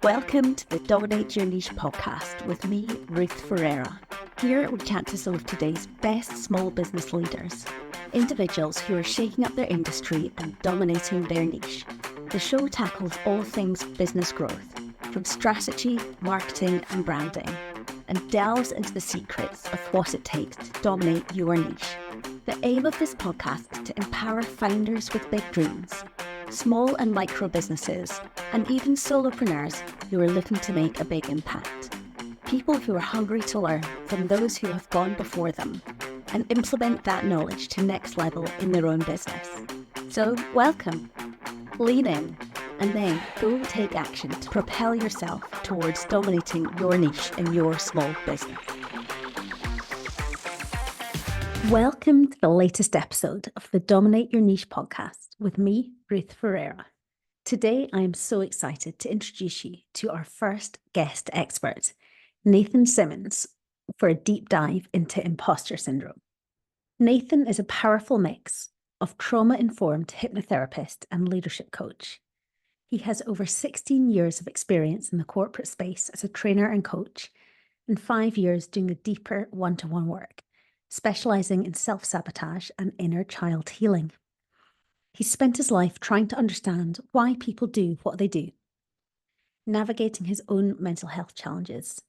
Welcome to the Dominate Your Niche podcast with me, Ruth Ferreira. Here we chat to some of today's best small business leaders, individuals who are shaking up their industry and dominating their niche. The show tackles all things business growth, from strategy, marketing and branding, and delves into the secrets of what it takes to dominate your niche. The aim of this podcast is to empower founders with big dreams, small and micro businesses, and even solopreneurs who are looking to make a big impact. People who are hungry to learn from those who have gone before them and implement that knowledge to next level in their own business. So welcome, lean in, and then go take action to propel yourself towards dominating your niche in your small business. Welcome to the latest episode of the Dominate Your Niche podcast with me, Ruth Ferreira. Today, I am so excited to introduce you to our first guest expert, Nathan Simmonds, for a deep dive into imposter syndrome. Nathan is a powerful mix of trauma-informed hypnotherapist and leadership coach. He has over 16 years of experience in the corporate space as a trainer and coach, and 5 years doing the deeper one-to-one work, specializing in self-sabotage and inner child healing. He spent his life trying to understand why people do what they do, navigating his own mental health challenges.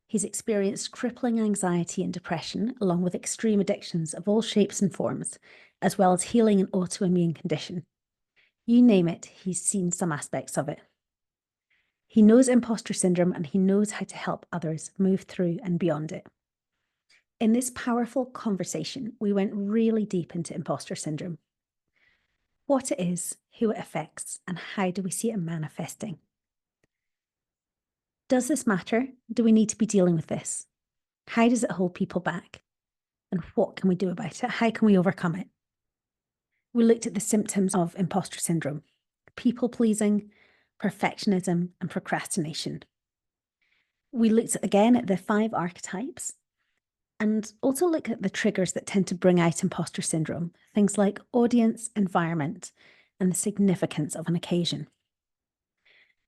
He's experienced crippling anxiety and depression, along with extreme addictions of all shapes and forms, as well as healing an autoimmune condition. You name it, he's seen some aspects of it. He knows imposter syndrome and he knows how to help others move through and beyond it. In this powerful conversation, we went really deep into imposter syndrome. What it is, who it affects, and how do we see it manifesting? Does this matter? Do we need to be dealing with this? How does it hold people back? And what can we do about it? How can we overcome it? We looked at the symptoms of imposter syndrome: people-pleasing, perfectionism, and procrastination. We looked again at the 5 archetypes and also look at the triggers that tend to bring out imposter syndrome, things like audience, environment, and the significance of an occasion.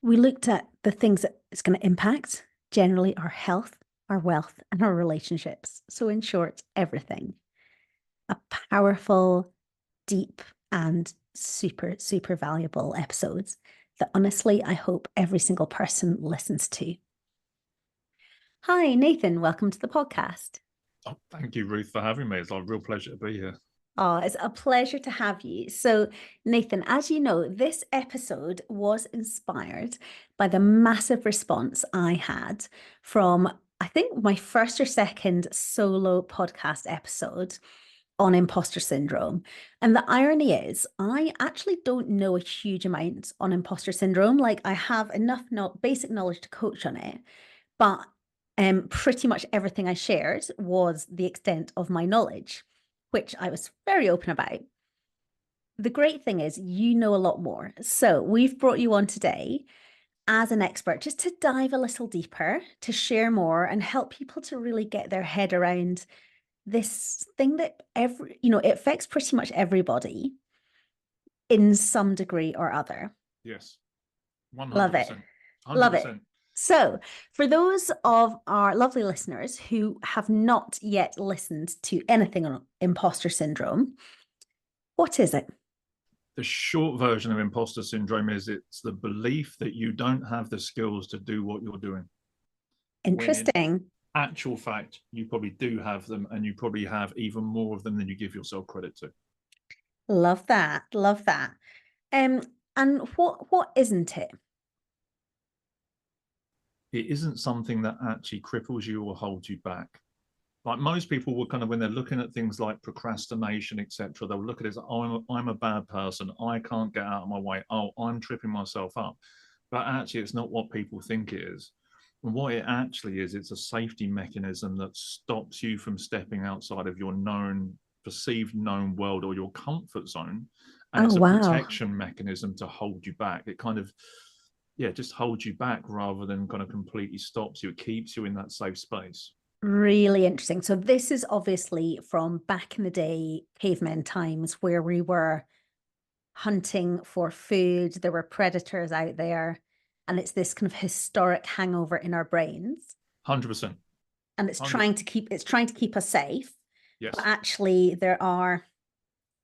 We looked at the things that it's going to impact, generally our health, our wealth, and our relationships. So in short, everything. A powerful, deep, and super, super valuable episodes that honestly, I hope every single person listens to. Hi, Nathan. Welcome to the podcast. Oh, thank you, Ruth, for having me. It's a real pleasure to be here. Oh, it's a pleasure to have you. So, Nathan, as you know, this episode was inspired by the massive response I had from, I think, my first or second solo podcast episode on imposter syndrome. And the irony is, I actually don't know a huge amount on imposter syndrome. Like, I have enough basic knowledge to coach on it, but pretty much everything I shared was the extent of my knowledge, which I was very open about. The great thing is you know a lot more. So we've brought you on today as an expert just to dive a little deeper, to share more and help people to really get their head around this thing that it affects pretty much everybody in some degree or other. Yes. 100%. Love it. 100%. Love it. So for those of our lovely listeners who have not yet listened to anything on imposter syndrome, what is it? The short version of imposter syndrome is it's the belief that you don't have the skills to do what you're doing. Interesting. When in actual fact, you probably do have them, and you probably have even more of them than you give yourself credit to. Love that. Love that. And what isn't it? It isn't something that actually cripples you or holds you back. Like most people will kind of, when they're looking at things like procrastination, etc., they'll look at it as, oh, I'm a bad person. I can't get out of my way. Oh, I'm tripping myself up. But actually, it's not what people think it is. And what it actually is, it's a safety mechanism that stops you from stepping outside of your perceived known world or your comfort zone. And it's a protection mechanism to hold you back. It kind of, just holds you back rather than kind of completely stops you. It keeps you in that safe space. Really interesting. So this is obviously from back in the day, caveman times, where we were hunting for food. There were predators out there. and it's this kind of historic hangover in our brains. 100%. And it's trying to keep us safe. Yes. But actually there are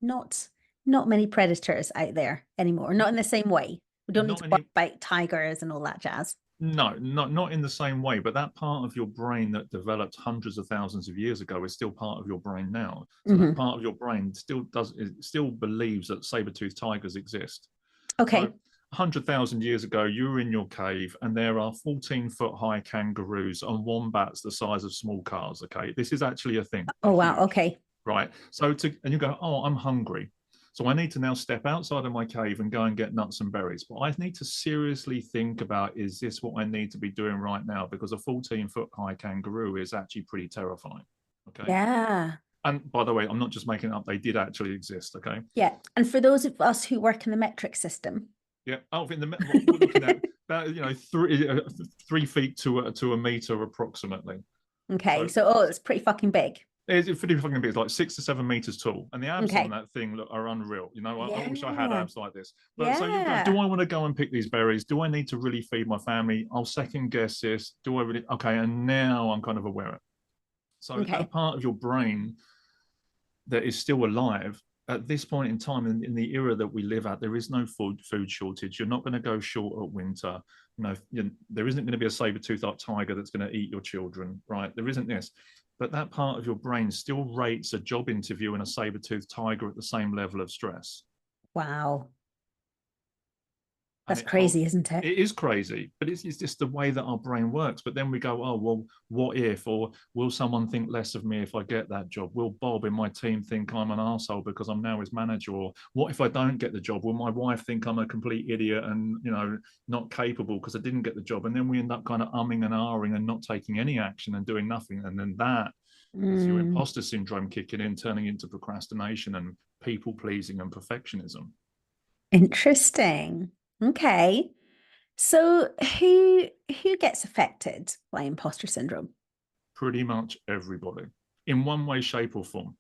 not many predators out there anymore, not in the same way. We don't need to worry about tigers and all that jazz. No, not in the same way, but that part of your brain that developed hundreds of thousands of years ago is still part of your brain now. So that part of your brain still believes that saber-toothed tigers exist. Okay. So 100,000 years ago, you were in your cave and there are 14-foot high kangaroos and wombats the size of small cars. Okay. This is actually a thing. Oh, wow. Okay. Right. So and you go, oh, I'm hungry. So I need to now step outside of my cave and go and get nuts and berries. But I need to seriously think about, is this what I need to be doing right now? Because a 14-foot high kangaroo is actually pretty terrifying. Okay. Yeah. And by the way, I'm not just making it up. They did actually exist. Okay. Yeah. And for those of us who work in the metric system. Yeah. Oh, in the we're looking at about, 3 feet to a meter approximately. Okay. So it's pretty fucking big. It's pretty fucking big. It's like 6 to 7 meters tall, and the abs on that thing are unreal. I wish I had abs like this. But so you go, do I want to go and pick these berries? Do I need to really feed my family? I'll second guess this. Do I really? Okay, and now I'm kind of aware of it. So that part of your brain that is still alive at this point in time, in the era that we live at, there is no food shortage. You're not going to go short at winter. There isn't going to be a saber-toothed tiger that's going to eat your children, right? There isn't this. But that part of your brain still rates a job interview and a saber-toothed tiger at the same level of stress. Wow. That's crazy, isn't it? It is crazy, but it's just the way that our brain works. But then we go, oh, well, what if? Or will someone think less of me if I get that job? Will Bob in my team think I'm an arsehole because I'm now his manager? Or what if I don't get the job? Will my wife think I'm a complete idiot and, not capable because I didn't get the job? And then we end up kind of umming and ahhing and not taking any action and doing nothing. And then that is your imposter syndrome kicking in, turning into procrastination and people pleasing and perfectionism. Interesting. Okay. So who gets affected by imposter syndrome? Pretty much everybody in one way, shape or form.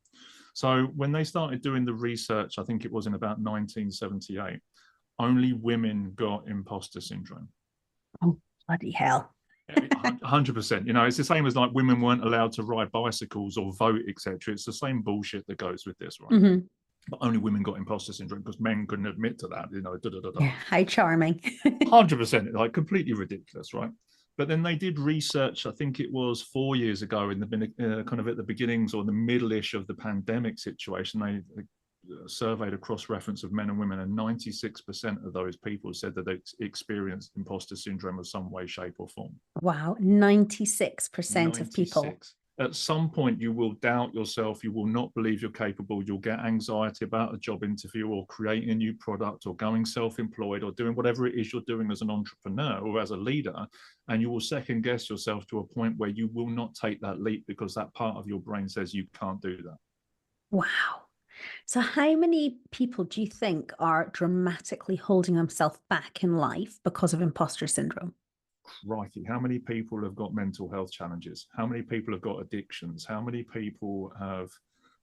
So when they started doing the research, I think it was in about 1978, only women got imposter syndrome. Oh, bloody hell. 100%. It's the same as like women weren't allowed to ride bicycles or vote, etc. It's the same bullshit that goes with this, right? But only women got imposter syndrome because men couldn't admit to that. Yeah, how charming. 100%, like completely ridiculous, right? But then they did research, I think it was 4 years ago, in the kind of at the beginnings or the middle-ish of the pandemic situation. They surveyed a cross-reference of men and women, and 96% of those people said that they experienced imposter syndrome of some way, shape, or form. Wow, 96% of people. At some point, you will doubt yourself. You will not believe you're capable. You'll get anxiety about a job interview or creating a new product or going self-employed or doing whatever it is you're doing as an entrepreneur or as a leader. And you will second guess yourself to a point where you will not take that leap because that part of your brain says you can't do that. Wow. So how many people do you think are dramatically holding themselves back in life because of imposter syndrome? Crikey, how many people have got mental health challenges? How many people have got addictions? How many people are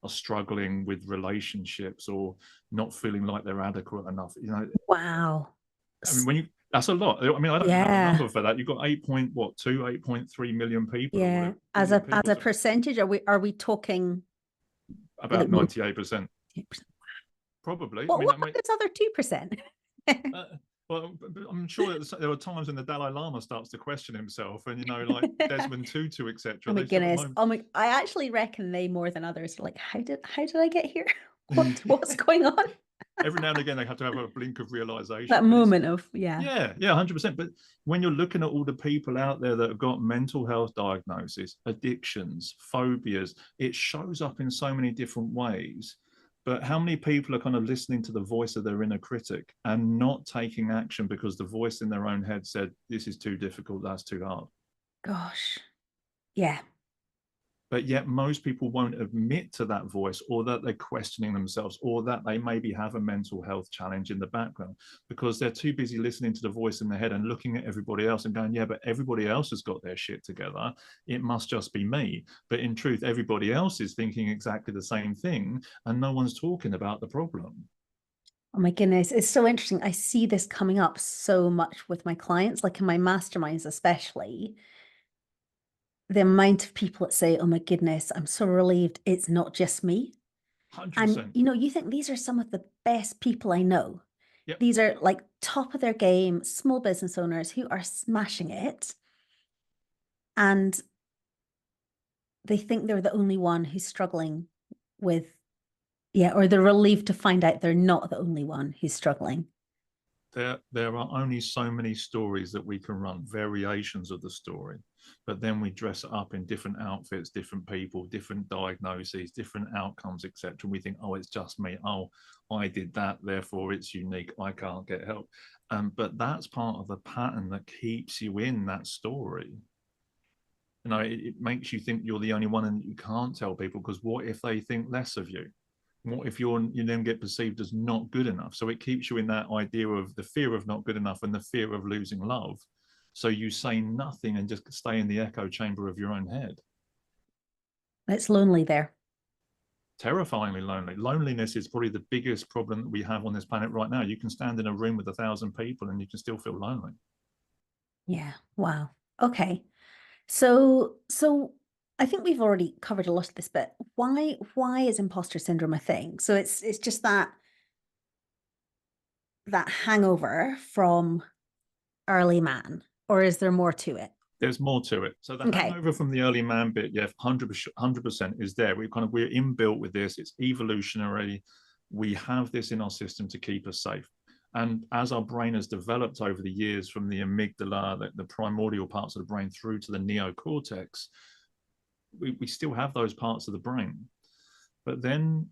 struggling with relationships or not feeling like they're adequate enough? Wow. I mean, that's a lot. I mean, I don't have a number for that. You've got 8.3 million people. Yeah. As a percentage, are we talking about 98%? Probably. Well, what about this other 2%? Well, I'm sure that there are times when the Dalai Lama starts to question himself, and like Desmond Tutu, etc. Oh my goodness! I actually reckon they more than others are like, how did I get here? What's going on? Every now and again, they have to have a blink of realization. That moment of 100%. But when you're looking at all the people out there that have got mental health diagnoses, addictions, phobias, it shows up in so many different ways. But how many people are kind of listening to the voice of their inner critic and not taking action because the voice in their own head said, this is too difficult, that's too hard? Gosh. Yeah. But yet most people won't admit to that voice, or that they're questioning themselves, or that they maybe have a mental health challenge in the background, because they're too busy listening to the voice in their head and looking at everybody else and going, yeah, but everybody else has got their shit together. It must just be me. But in truth, everybody else is thinking exactly the same thing and no one's talking about the problem. Oh my goodness, it's so interesting. I see this coming up so much with my clients, like in my masterminds, especially. The amount of people that say, oh my goodness, I'm so relieved it's not just me. And 100%. you think these are some of the best people I know. Yep. These are like top of their game, small business owners who are smashing it. And they think they're the only one who's struggling with, yeah, or they're relieved to find out they're not the only one who's struggling. There are only so many stories that we can run, variations of the story, but then we dress it up in different outfits, different people, different diagnoses, different outcomes, etc. We think, oh, it's just me. Oh, I did that, therefore it's unique. I can't get help. But that's part of the pattern that keeps you in that story. It makes you think you're the only one and you can't tell people, because what if they think less of you? What if you then get perceived as not good enough? So it keeps you in that idea of the fear of not good enough and the fear of losing love. So you say nothing and just stay in the echo chamber of your own head. It's lonely there. Terrifyingly lonely. Loneliness is probably the biggest problem that we have on this planet right now. You can stand in a room with 1,000 people and you can still feel lonely. Yeah. Wow. Okay. So I think we've already covered a lot of this, but why is imposter syndrome a thing? So it's just that hangover from early man, or is there more to it? There's more to it. So the Okay. hangover from the early man bit, yeah, 100% is there. We're inbuilt with this. It's evolutionary. We have this in our system to keep us safe. And as our brain has developed over the years, from the amygdala, the primordial parts of the brain, through to the neocortex, we still have those parts of the brain. But then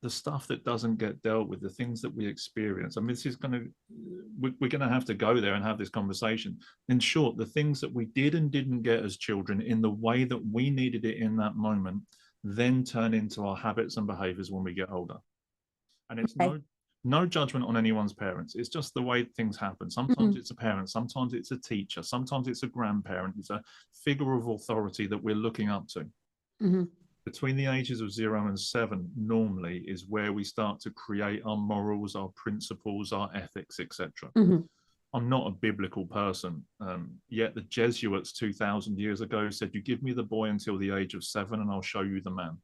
the stuff that doesn't get dealt with, the things that we experience, I mean, this is we're going to have to go there and have this conversation. In short, the things that we did and didn't get as children in the way that we needed it in that moment, then turn into our habits and behaviors when we get older. And it's Okay. no judgment on anyone's parents. It's just the way things happen. Sometimes Mhm. it's a parent, sometimes it's a teacher, sometimes it's a grandparent. It's a figure of authority that we're looking up to. Mhm. Between the ages of 0 and 7 normally is where we start to create our morals, our principles, our ethics, etc. Mhm. I'm not a biblical person, yet the Jesuits 2,000 years ago said, you give me the boy until the age of 7 and I'll show you the man.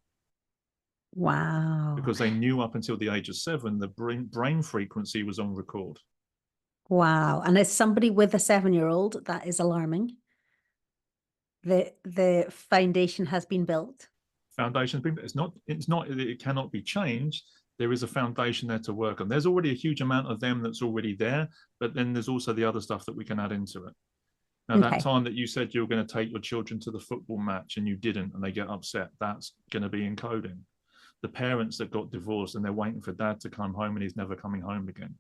Wow. Because they knew up until the age of 7 the brain frequency was on record. Wow. And as somebody with a 7-year-old, that is alarming. The foundation has been built. Foundation's been, it cannot be changed. There is a foundation there to work on. There's already a huge amount of them that's already there, but then there's also the other stuff that we can add into it. Now, that Okay. time that you said you were going to take your children to the football match and you didn't, and they get upset, that's going to be encoding. The parents that got divorced and they're waiting for dad to come home and he's never coming home again.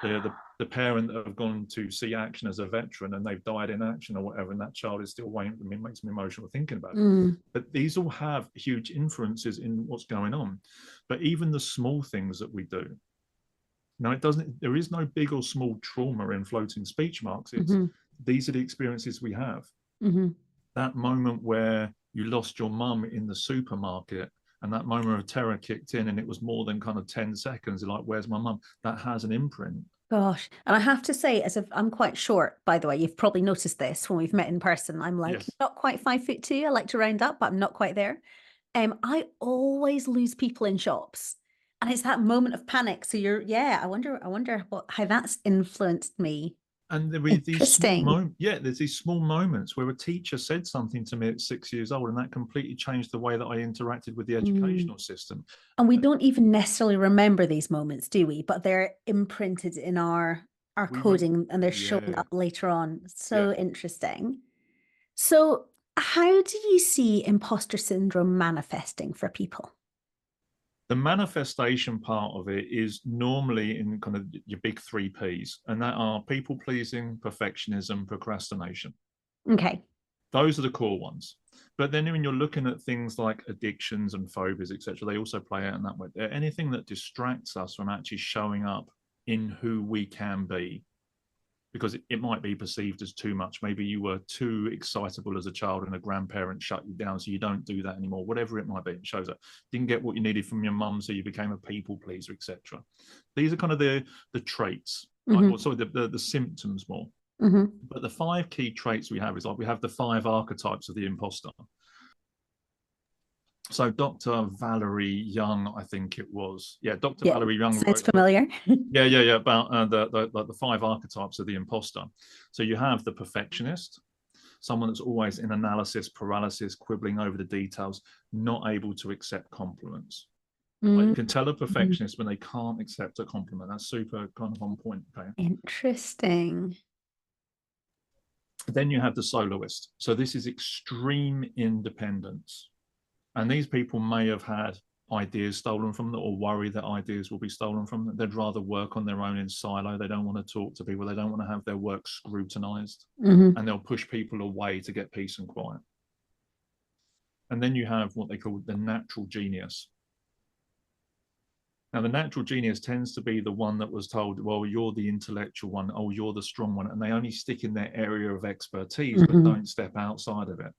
The parent that have gone to see action as a veteran and they've died in action or whatever, and that child is still waiting for me. It makes me emotional thinking about it. Mm. But these all have huge influences in what's going on. But even the small things that we do, now it doesn't, there is no big or small trauma in floating speech marks. It's Hmm. these are the experiences we have. Hmm. That moment where you lost your mum in the supermarket and that moment of terror kicked in and it was more than kind of 10 seconds, like, where's my mum? That has an imprint. Gosh. And I have to say, as if I'm quite short, by the way, you've probably noticed this when we've met in person. I'm like Yes. not quite 5'2". I like to round up, but I'm not quite there. I always lose people in shops. And it's that moment of panic. So yeah, I wonder how that's influenced me. And there are these small Interesting. moments. Yeah, there's these small moments where a teacher said something to me at 6 years old, and that completely changed the way that I interacted with the Mm. educational system. And we don't even necessarily remember these moments, do we? But they're imprinted in our We, coding and they're showing yeah, up later on. yeah. So interesting. So how do you see imposter syndrome manifesting for people? The manifestation part of it is normally in kind of your big 3 Ps, and that are people pleasing, perfectionism, procrastination. Okay. Those are the core ones. But then when you're looking at things like addictions and phobias, etc., they also play out in that way. Anything that distracts us from actually showing up in who we can be. because it might be perceived as too much. Maybe you were too excitable as a child and a grandparent shut you down, so you don't do that anymore. Whatever it might be, it shows that didn't get what you needed from your mum, so you became a people pleaser, etc. These are kind of the traits, or sorry, the symptoms more. But the 5 key traits we have is like we have the 5 archetypes of the imposter. So Dr. Valerie Young, I think it was. Yeah, Dr. Valerie Young sounds familiar. Yeah, about the 5 archetypes of the imposter. So you have the perfectionist, someone that's always in analysis, paralysis, quibbling over the details, not able to accept compliments. Like you can tell a perfectionist when they can't accept a compliment. That's super kind of on point. Okay. Interesting. Then you have the soloist. So this is extreme independence. And these people may have had ideas stolen from them or worry that ideas will be stolen from them. They'd rather work on their own in silo. They don't want to talk to people. They don't want to have their work scrutinized. And they'll push people away to get peace and quiet. And then you have what they call the natural genius. Now, the natural genius tends to be the one that was told, well, you're the intellectual one, oh, you're the strong one. And they only stick in their area of expertise, but don't step outside of it.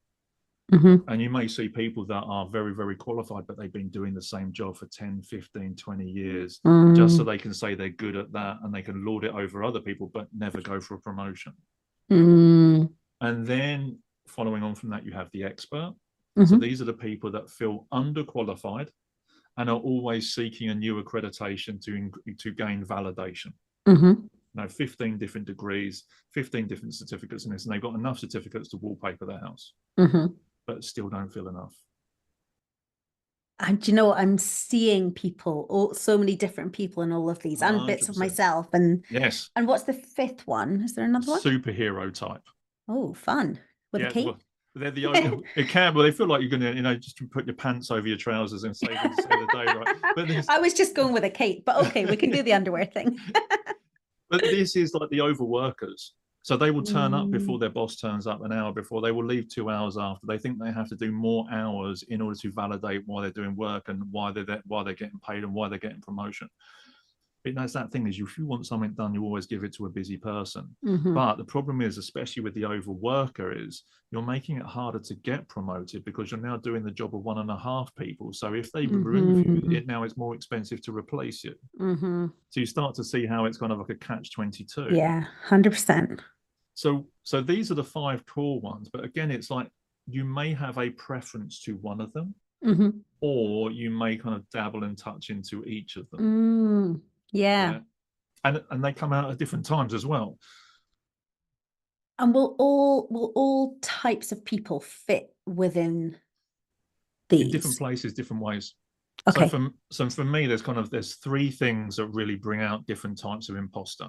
And you may see people that are very, very qualified, but they've been doing the same job for 10, 15, 20 years, just so they can say they're good at that and they can lord it over other people, but never go for a promotion. And then following on from that, you have the expert. So these are the people that feel underqualified and are always seeking a new accreditation to gain validation. Now, 15 different degrees, 15 different certificates in this, and they've got enough certificates to wallpaper their house. But still don't feel enough. And you know, I'm seeing people, so many different people in all of these, and bits of myself. And yes. And what's the 5th one? Is there another one? Superhero type. Oh, fun. With a cape? Well, they're the only, it can, well, they feel like you're going to, just put your pants over your trousers and save the day, right? But I was just going with a cape, but okay, we can do the underwear thing. But this is like the overworkers. So they will turn up before their boss turns up, an hour before. They will leave 2 hours after. They think they have to do more hours in order to validate why they're doing work and why they're getting paid and why they're getting promotion. But that's that thing is, if you want something done, you always give it to a busy person. But the problem is, especially with the overworker, is you're making it harder to get promoted because you're now doing the job of 1.5 people. So if they remove you, now it's more expensive to replace you. So you start to see how it's kind of like a catch-22. Yeah, 100%. So these are the 5 core ones. But again, it's like you may have a preference to one of them, or you may kind of dabble and touch into each of them. Yeah. And they come out at different times as well. And will all types of people fit within these? In different places, different ways. Okay. So for me, there's 3 things that really bring out different types of imposter.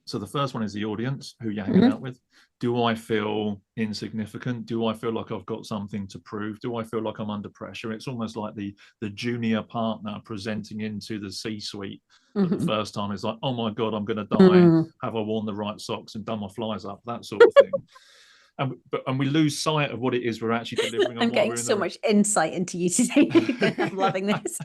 So the first one is the audience, who you're hanging out with. Do I feel insignificant? Do I feel like I've got something to prove? Do I feel like I'm under pressure? It's almost like the junior partner presenting into the C-suite the first time. Is like, oh my God, I'm going to die. Have I worn the right socks and done my flies up? That sort of thing. And we lose sight of what it is we're actually delivering. I'm getting so much insight into you today. I'm loving this.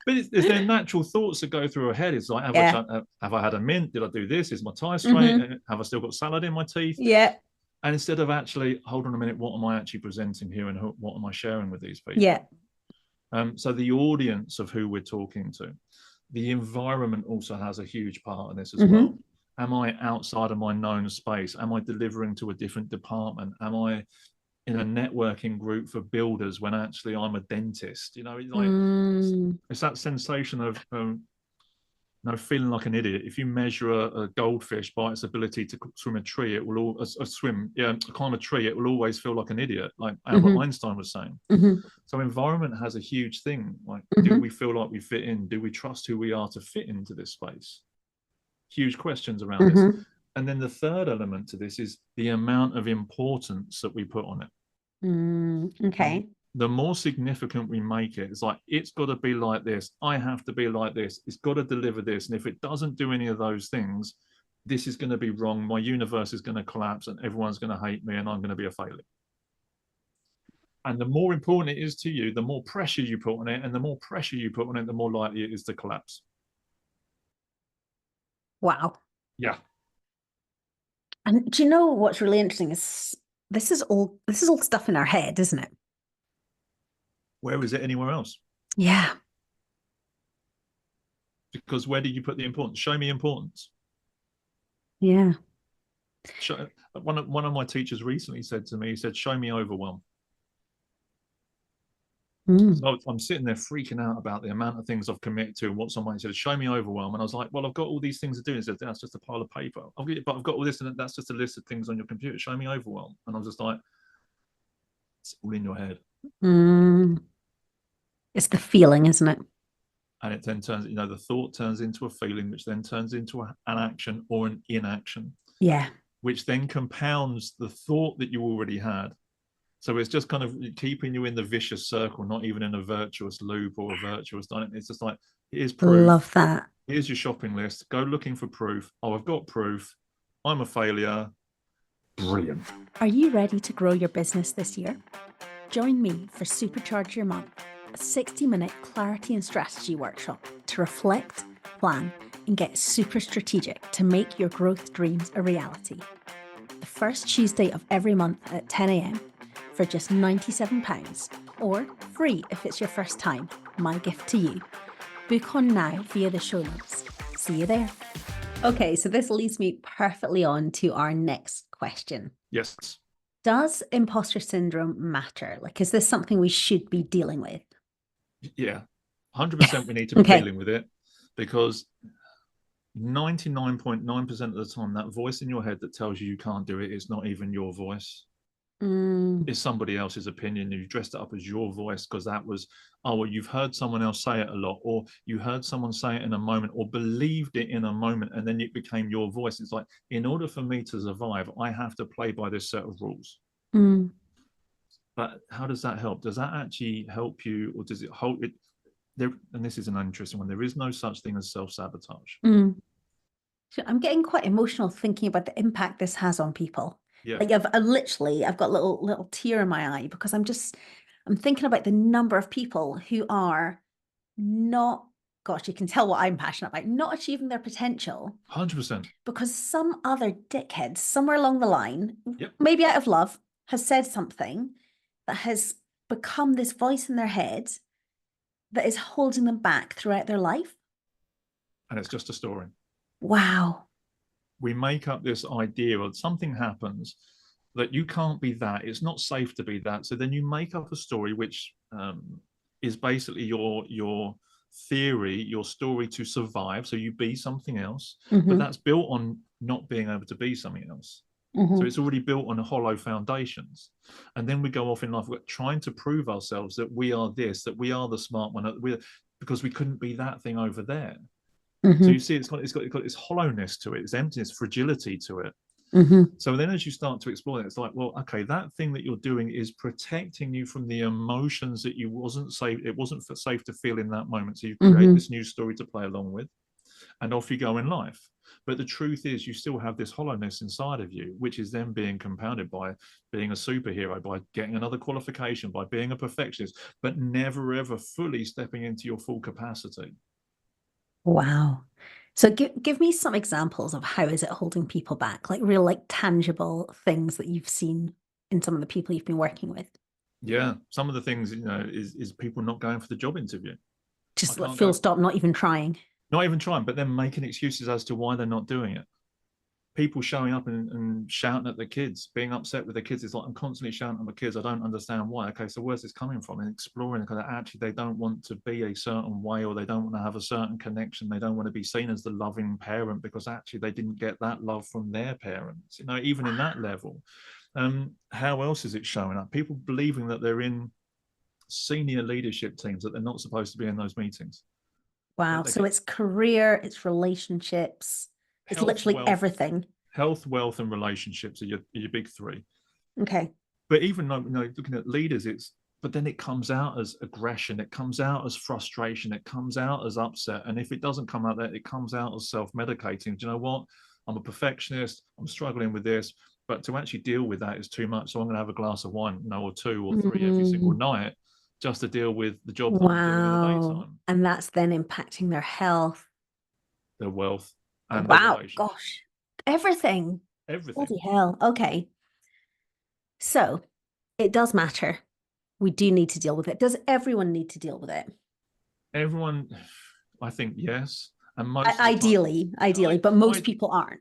But there's their natural thoughts that go through her head. It's like, have I had a mint? Did I do this? Is my tie straight? Have I still got salad in my teeth? Yeah. And instead of actually, hold on a minute, what am I actually presenting here, and what am I sharing with these people? Yeah. So the audience of who we're talking to, the environment also has a huge part in this as well. Am I outside of my known space? Am I delivering to a different department? Am I in a networking group for builders when actually I'm a dentist? It's that sensation of feeling like an idiot. If you measure a goldfish by its ability to swim a tree, it will climb a tree, it will always feel like an idiot, like Albert Einstein was saying. So environment has a huge thing. Like, do we feel like we fit in? Do we trust who we are to fit into this space? Huge questions around this. And then the third element to this is the amount of importance that we put on it. Okay. The more significant we make it, it's like, it's got to be like this. I have to be like this. It's got to deliver this. And if it doesn't do any of those things, this is going to be wrong. My universe is going to collapse and everyone's going to hate me and I'm going to be a failure. And the more important it is to you, the more pressure you put on it. And the more pressure you put on it, the more likely it is to collapse. Wow. Yeah. And do you know what's really interesting is this is all stuff in our head, isn't it? Where is it anywhere else? Yeah. Because where did you put the importance? Show me importance. Yeah. One of my teachers recently said to me, he said, show me overwhelm. Mm. So I'm sitting there freaking out about the amount of things I've committed to and what somebody said, show me overwhelm. And I was like, well, I've got all these things to do. And he said, that's just a pile of paper. But I've got all this and that's just a list of things on your computer. Show me overwhelm. And I was just like, it's all in your head. Mm. It's the feeling, isn't it? And it then turns, the thought turns into a feeling, which then turns into an action or an inaction. Yeah. Which then compounds the thought that you already had. So it's just kind of keeping you in the vicious circle, not even in a virtuous loop or a virtuous dynamic. It's just like, here's proof. Love that. Here's your shopping list. Go looking for proof. Oh, I've got proof. I'm a failure. Brilliant. Are you ready to grow your business this year? Join me for Supercharge Your Month, a 60-minute clarity and strategy workshop to reflect, plan, and get super strategic to make your growth dreams a reality. The first Tuesday of every month at 10 a.m. for just £97, or free if it's your first time. My gift to you. Book on now via the show notes. See you there. Okay, so this leads me perfectly on to our next question. Yes. Does imposter syndrome matter? Like, is this something we should be dealing with? Yeah, 100% we need to be dealing with it, because 99.9% of the time, that voice in your head that tells you can't do it is not even your voice. It's somebody else's opinion. You dressed it up as your voice because that was, oh, well, you've heard someone else say it a lot, or you heard someone say it in a moment, or believed it in a moment, and then it became your voice. It's like, in order for me to survive, I have to play by this set of rules. But how does that help? Does that actually help you, or does it hold it there? And this is an interesting one. There is no such thing as self-sabotage. So I'm getting quite emotional thinking about the impact this has on people. Yeah. Like I've got a little tear in my eye because I'm thinking about the number of people who are not, gosh, you can tell what I'm passionate about, not achieving their potential 100%. because some other dickhead somewhere along the line, Yep. maybe out of love, has said something that has become this voice in their head that is holding them back throughout their life. And it's just a story. Wow. We make up this idea of something happens that you can't be that. It's not safe to be that. So then you make up a story which is basically your theory, your story to survive. So you be something else, but that's built on not being able to be something else. So it's already built on hollow foundations. And then we go off in life trying to prove ourselves that we are this, that we are the smart one, because we couldn't be that thing over there. So you see, it's got this hollowness to it, this emptiness, fragility to it. So then as you start to explore it, it's like, well, okay, that thing that you're doing is protecting you from the emotions that it wasn't safe to feel in that moment. So you create this new story to play along with, and off you go in life. But the truth is, you still have this hollowness inside of you, which is then being compounded by being a superhero, by getting another qualification, by being a perfectionist, but never ever fully stepping into your full capacity. Wow. So give me some examples of how is it holding people back, like real, like tangible things that you've seen in some of the people you've been working with. Yeah, some of the things, is people not going for the job interview. Just like full stop, not even trying. Not even trying, but then making excuses as to why they're not doing it. People showing up and shouting at the kids, being upset with the kids. It's like, I'm constantly shouting at my kids. I don't understand why. Okay, so where's this coming from? And exploring, because actually they don't want to be a certain way, or they don't want to have a certain connection. They don't want to be seen as the loving parent because actually they didn't get that love from their parents. Even in that level. How else is it showing up? People believing that they're in senior leadership teams, that they're not supposed to be in those meetings. Wow. So it's career, it's relationships, it's literally everything. Health, wealth, and relationships are your big three. Okay. But even though, looking at leaders, but then it comes out as aggression, it comes out as frustration, it comes out as upset. And if it doesn't come out there, it comes out as self-medicating. Do you know what? I'm a perfectionist, I'm struggling with this, but to actually deal with that is too much. So I'm going to have a glass of wine, or two or three every single night, just to deal with the job that I'm doing in the daytime. And that's then impacting their health, their wealth, and their relationship. Gosh, everything. everything. Bloody hell. Okay. So it does matter. We do need to deal with it. Does everyone need to deal with it? Everyone, I think yes, and most of the time, Ideally, but most people aren't.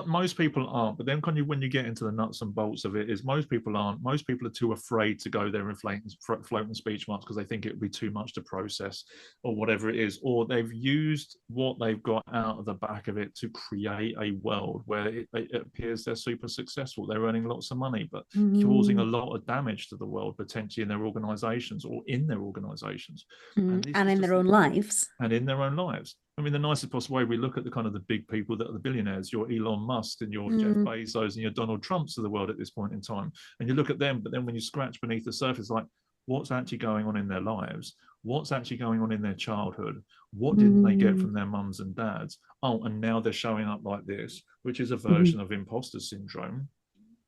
most people aren't. But then when you get into the nuts and bolts of it, is most people aren't. Most people are too afraid to go there and floating speech marks because they think it would be too much to process, or whatever it is, or they've used what they've got out of the back of it to create a world where it appears they're super successful, they're earning lots of money, but causing a lot of damage to the world, potentially in their organizations or in their organizations, and in their own lives. And in their own lives. I mean, the nicest possible way, we look at the kind of the big people that are the billionaires, your Elon Musk and your Jeff Bezos and your Donald Trumps of the world at this point in time. And you look at them, but then when you scratch beneath the surface, like what's actually going on in their lives? What's actually going on in their childhood? What didn't they get from their mums and dads? Oh, and now they're showing up like this, which is a version of imposter syndrome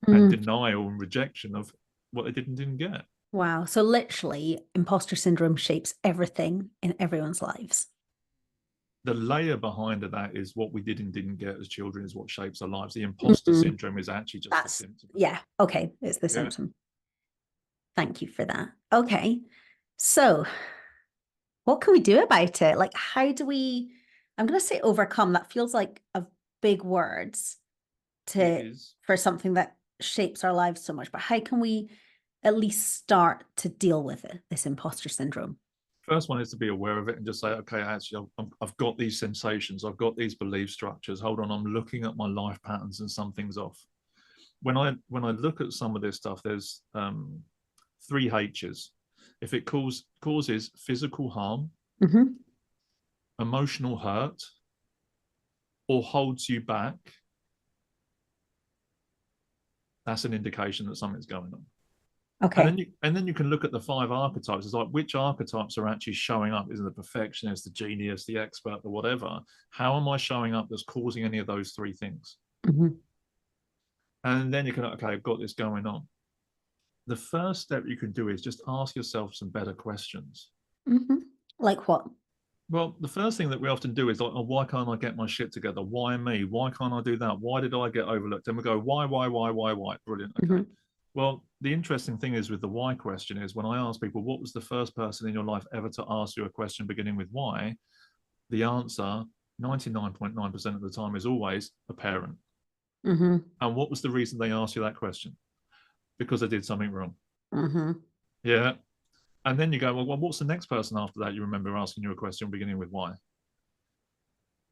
and denial and rejection of what they didn't get. Wow. So literally, imposter syndrome shapes everything in everyone's lives. The layer behind that is what we didn't get as children is what shapes our lives. The imposter syndrome is actually just a symptom. Yeah. Okay. It's the symptom. Thank you for that. Okay. So what can we do about it? Like, how do we, I'm going to say overcome. That feels like a big words for something that shapes our lives so much. But how can we at least start to deal with it, this imposter syndrome? First one is to be aware of it and just say, okay, actually, I've got these sensations, I've got these belief structures. Hold on, I'm looking at my life patterns and something's off. When I look at some of this stuff, there's 3 H's. If it causes physical harm, emotional hurt, or holds you back, that's an indication that something's going on. Okay. And then you can look at the 5 archetypes. It's like, which archetypes are actually showing up? Is it the perfectionist, the genius, the expert, the whatever? How am I showing up that's causing any of those 3 things? And then you can, okay, I've got this going on. The first step you can do is just ask yourself some better questions. Like what? Well, the first thing that we often do is like, oh, why can't I get my shit together? Why me? Why can't I do that? Why did I get overlooked? And we go, why? Brilliant. Okay. Well, the interesting thing is with the why question is when I ask people, what was the first person in your life ever to ask you a question beginning with why? The answer 99.9% of the time is always a parent. And what was the reason they asked you that question? Because I did something wrong. Yeah. And then you go, well, what's the next person after that you remember asking you a question beginning with why?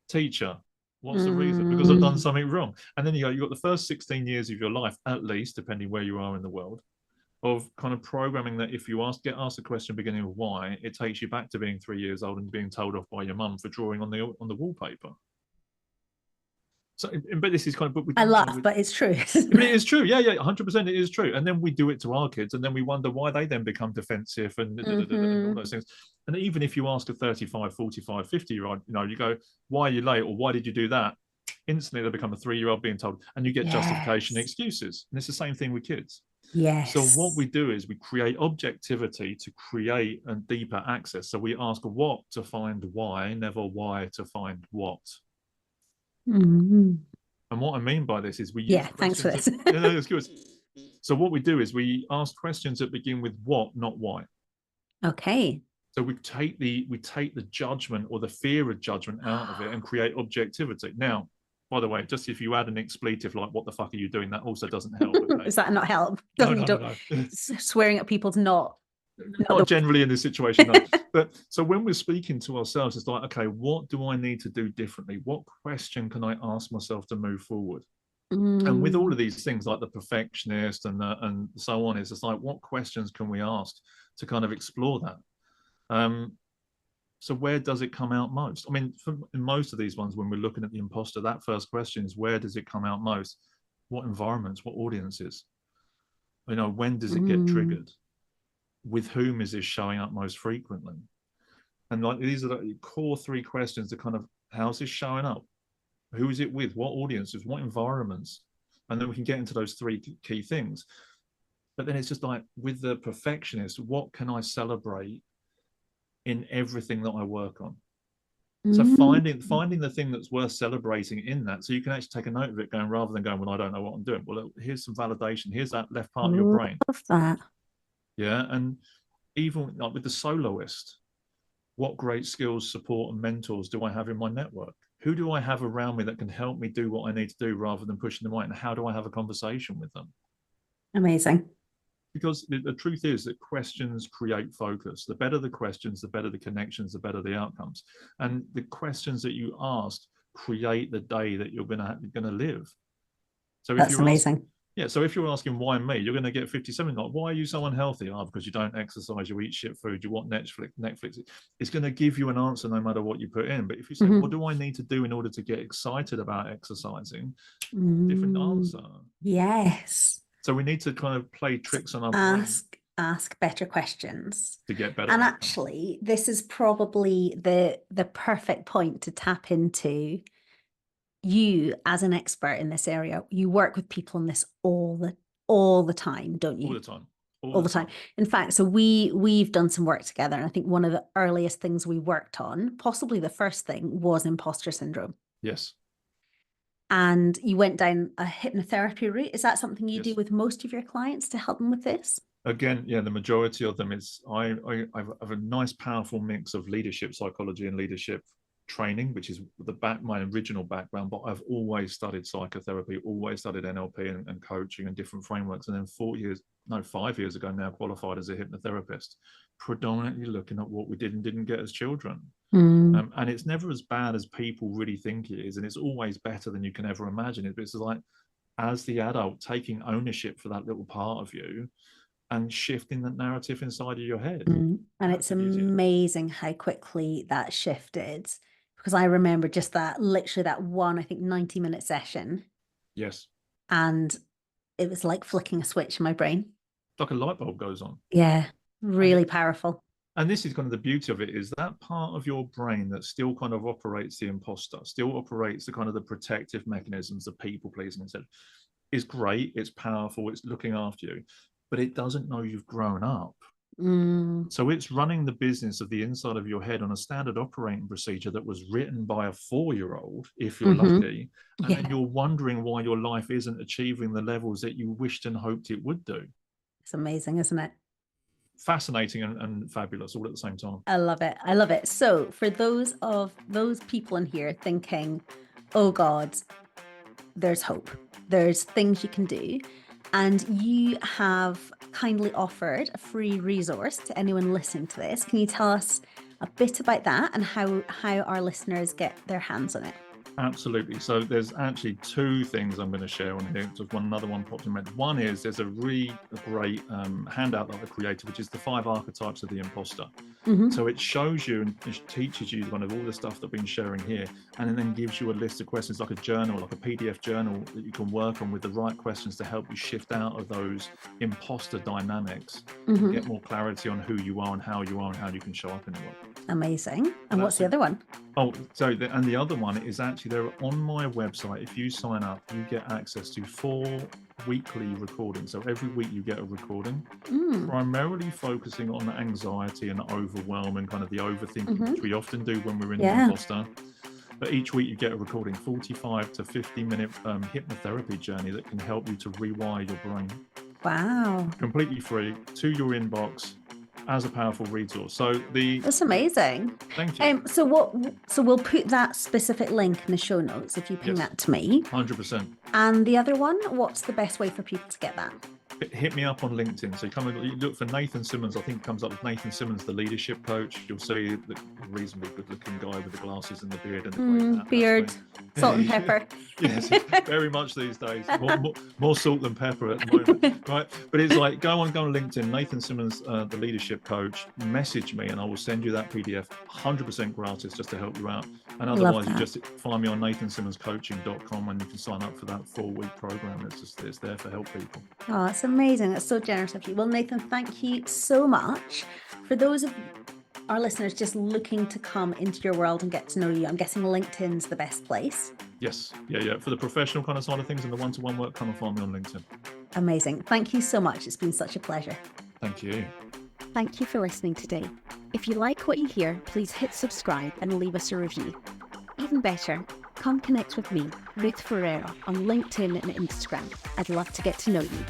Teacher. What's the reason? Because I've done something wrong. And then you go, you've got the first 16 years of your life, at least, depending where you are in the world, of kind of programming that if you get asked a question beginning with why, it takes you back to being 3 years old and being told off by your mum for drawing on the wallpaper. So, but this is kind of. I laugh, but it's true. But it is true. Yeah, 100%. It is true. And then we do it to our kids, and then we wonder why they then become defensive and all those things. And even if you ask a 35, 45, 50-year-old, you go, why are you late? Or why did you do that? Instantly, they become a 3-year-old being told, and you get justification excuses. And it's the same thing with kids. Yes. So what we do is we create objectivity to create a deeper access. So we ask what to find why, never why to find what. And what I mean by this is we use thanks for this. it's good. So what we do is we ask questions that begin with what, not why. Okay. So we take the judgment or the fear of judgment out of it and create objectivity. Now, by the way, just if you add an expletive like "what the fuck are you doing," that also doesn't help. Okay? Does that not help? No. Swearing at people's not generally in this situation, no. But so when we're speaking to ourselves, it's like, okay, what do I need to do differently? What question can I ask myself to move forward? And with all of these things like the perfectionist and so on, it's just like, what questions can we ask to kind of explore that? So where does it come out most? I mean, in most of these ones, when we're looking at the imposter, that first question is, where does it come out most? What environments, what audiences? When does it get triggered? With whom is this showing up most frequently? And like these are the core 3 questions that kind of, how's this showing up? Who is it with? What audiences? What environments? And then we can get into those 3 key things. But then it's just like with the perfectionist, what can I celebrate in everything that I work on? So finding the thing that's worth celebrating in that, so you can actually take a note of it, going rather than going, well, I don't know what I'm doing. Well, here's some validation. Here's that left part of your brain. Love that. Yeah, and even like with the soloist, what great skills, support, and mentors do I have in my network? Who do I have around me that can help me do what I need to do rather than pushing them away? And how do I have a conversation with them? Amazing. Because the truth is that questions create focus. The better the questions, the better the connections, the better the outcomes. And the questions that you asked create the day that you're gonna live. So if That's you're amazing. so if you're asking why me, you're going to get 57. Like, why are you so unhealthy? Oh, because you don't exercise, you eat shit food, you want Netflix. It's going to give you an answer no matter what you put in. But if you say, what do I need to do in order to get excited about exercising? Different answer. Yes. So we need to kind of play tricks on our brain. Ask better questions To get better. And actually, this is probably the perfect point to tap into. You as an expert in this area, you work with people on this all the time, don't you? All the time. All the time. In fact, so we've done some work together, and I think one of the earliest things we worked on, possibly the first thing, was imposter syndrome. Yes. And you went down a hypnotherapy route. Is that something you do with most of your clients to help them with this? Again, yeah, the majority of them is I have a nice, powerful mix of leadership psychology and leadership training, which is my original background, but I've always studied psychotherapy, always studied NLP and coaching and different frameworks. And then 5 years ago now, qualified as a hypnotherapist, predominantly looking at what we did and didn't get as children. And it's never as bad as people really think it is. And it's always better than you can ever imagine it. But it's like, as the adult, taking ownership for that little part of you and shifting that narrative inside of your head. And it's amazing how quickly that shifted. Because I remember just literally that one, I think 90-minute session. Yes. And it was like flicking a switch in my brain. Like a light bulb goes on. Yeah, really powerful. And this is kind of the beauty of it, is that part of your brain that still kind of operates the imposter, still operates the kind of the protective mechanisms, the people pleasing, etc., is great, it's powerful, it's looking after you, but it doesn't know you've grown up. So it's running the business of the inside of your head on a standard operating procedure that was written by a 4-year-old, if you're lucky, and then you're wondering why your life isn't achieving the levels that you wished and hoped it would do. It's amazing, isn't it? Fascinating and fabulous all at the same time. I love it. I love it. So for those people in here thinking, oh God, there's hope, there's things you can do, and you have kindly offered a free resource to anyone listening to this. Can you tell us a bit about that and how our listeners get their hands on it? Absolutely. So there's actually 2 things I'm going to share on here. Just another one popped in my head. One is there's a really great handout that I created, which is the 5 archetypes of the imposter. So it shows you and it teaches you kind of all the stuff that I've been sharing here, and then gives you a list of questions, like a journal, like a PDF journal that you can work on with the right questions to help you shift out of those imposter dynamics, and get more clarity on who you are and how you can show up in the world. Amazing. And what's the other one? Oh, so and the other one is actually, they're on my website. If you sign up, you get access to 4 weekly recordings. So every week you get a recording, primarily focusing on anxiety and overwhelm and kind of the overthinking, which we often do when we're in the imposter. But each week you get a recording, 45 to 50-minute hypnotherapy journey that can help you to rewire your brain. Wow. Completely free, to your inbox, as a powerful resource. That's amazing. Thank you. So we'll put that specific link in the show notes if you ping that to me. 100%. And the other one, what's the best way for people to get that? Hit me up on LinkedIn. So you look for Nathan Simmonds. I think it comes up with Nathan Simmonds, the leadership coach. You'll see the reasonably good-looking guy with the glasses and the beard and the beard, salt and pepper. Yes, very much these days. More salt than pepper at the moment, right? But it's like go on LinkedIn, Nathan Simmonds, the leadership coach. Message me, and I will send you that PDF, 100% gratis, just to help you out. And otherwise, you just find me on nathansimmonscoaching.com, and you can sign up for that 4-week program. It's there to help people. Oh, that's amazing. That's so generous of you. Well, Nathan, thank you so much. For those of our listeners just looking to come into your world and get to know you, I'm guessing LinkedIn's the best place. Yes. Yeah. For the professional kind of side of things and the one-to-one work, come and find me on LinkedIn. Amazing. Thank you so much. It's been such a pleasure. Thank you. Thank you for listening today. If you like what you hear, please hit subscribe and leave us a review. Even better, come connect with me, Ruth Ferreira, on LinkedIn and Instagram. I'd love to get to know you.